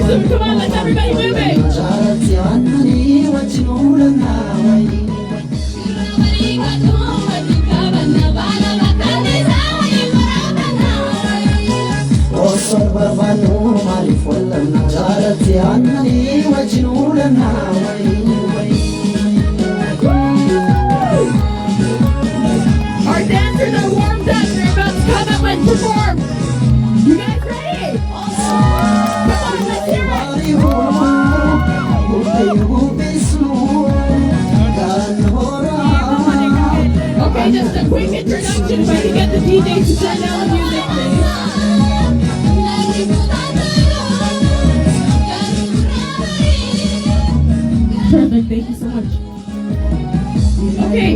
Come on, let's everybody move it. Our dancers are warmed up. They're about to come up and perform. You guys ready? Come on, let's hear it. Okay, just a quick introduction if I can get the DJ to turn down the music, please. Perfect, thank you so much. Okay,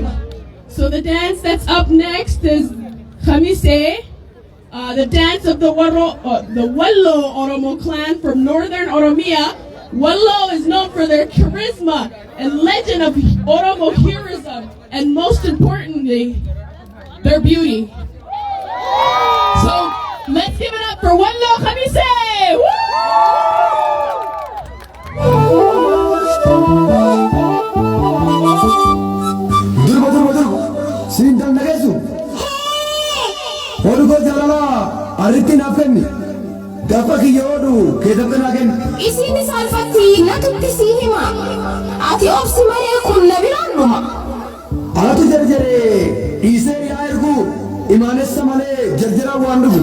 so the dance that's up next is Khamise, the dance of the Wallo Oromo clan from northern Oromia. Wallo is known for their charisma and legend of Oromo heroism, and most importantly, their beauty. So let's give it up for Wallo Khamise! Sindan nagesu. Odugo jalala aritti nafenni. Dafa kiyodu kedamna nagen. Isini salfatti natutti sihima. Ati obsi mare kun nabiranuma. Atu jarjare ise yairgu imanessa male jarjara wandugu.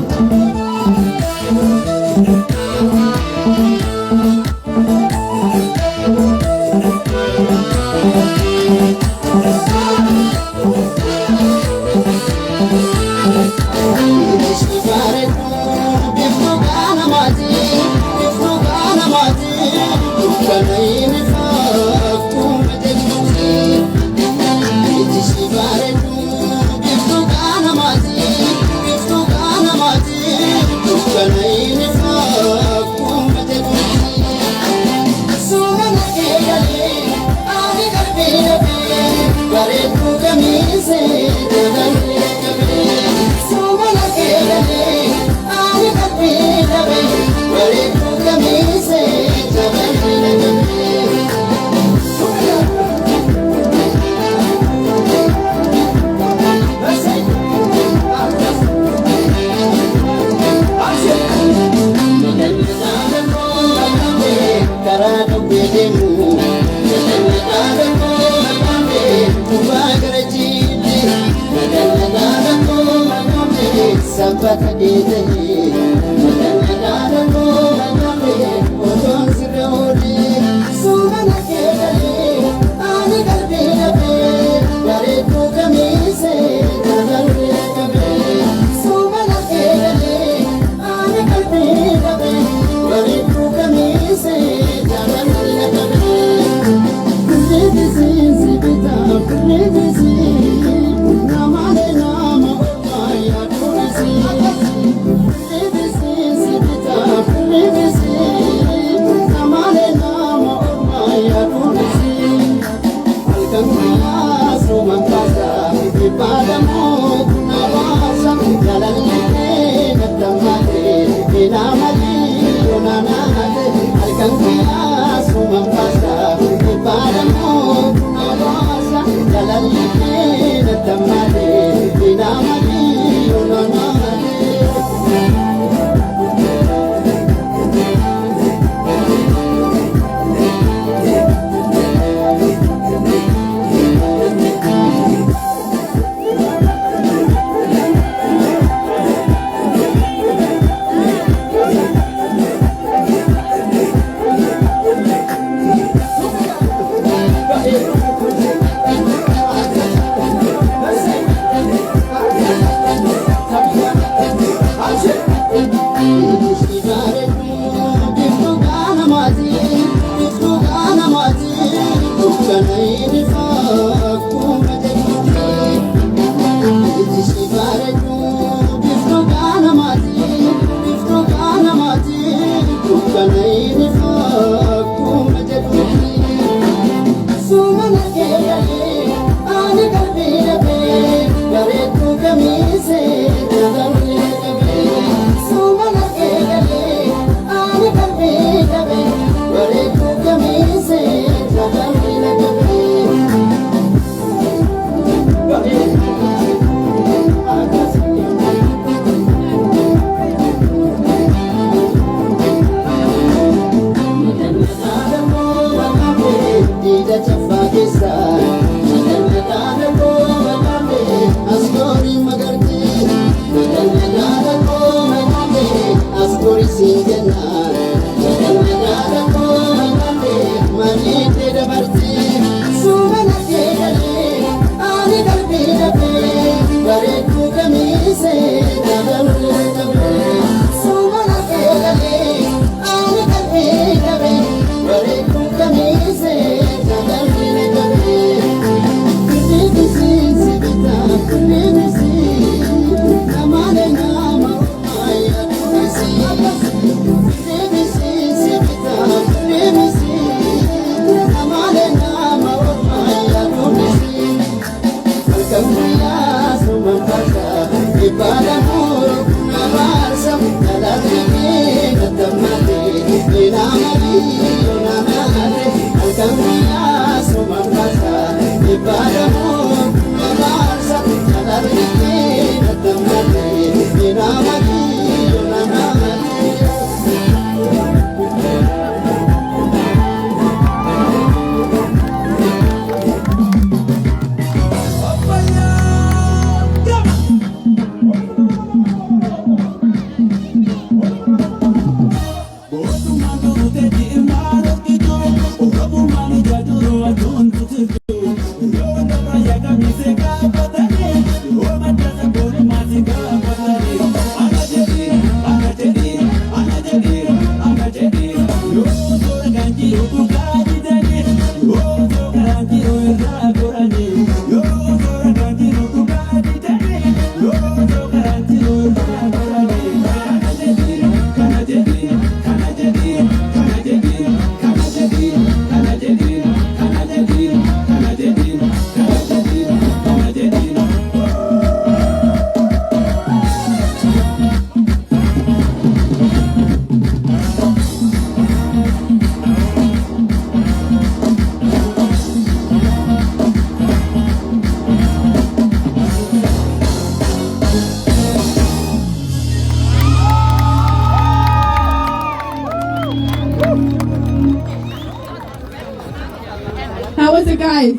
How was it, guys?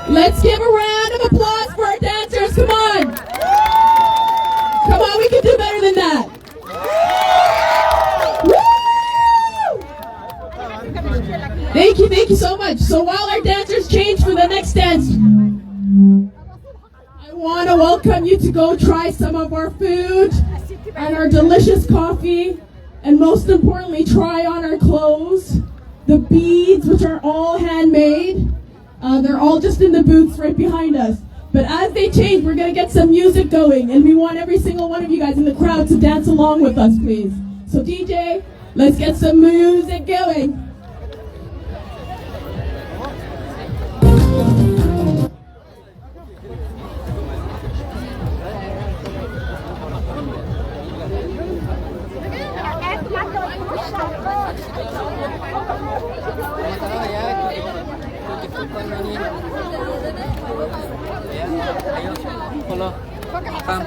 Let's give a round of applause for our dancers. Come on. Come on, we can do better than that. Woo! Thank you so much. So while our dancers change for the next dance, I want to welcome you to go try some of our food and our delicious coffee, and most importantly, try on our clothes. The beads, which are all handmade, they're all just in the booths right behind us. But as they change, we're going to get some music going, and we want every single one of you guys in the crowd to dance along with us, please. So DJ, let's get some music going. Come.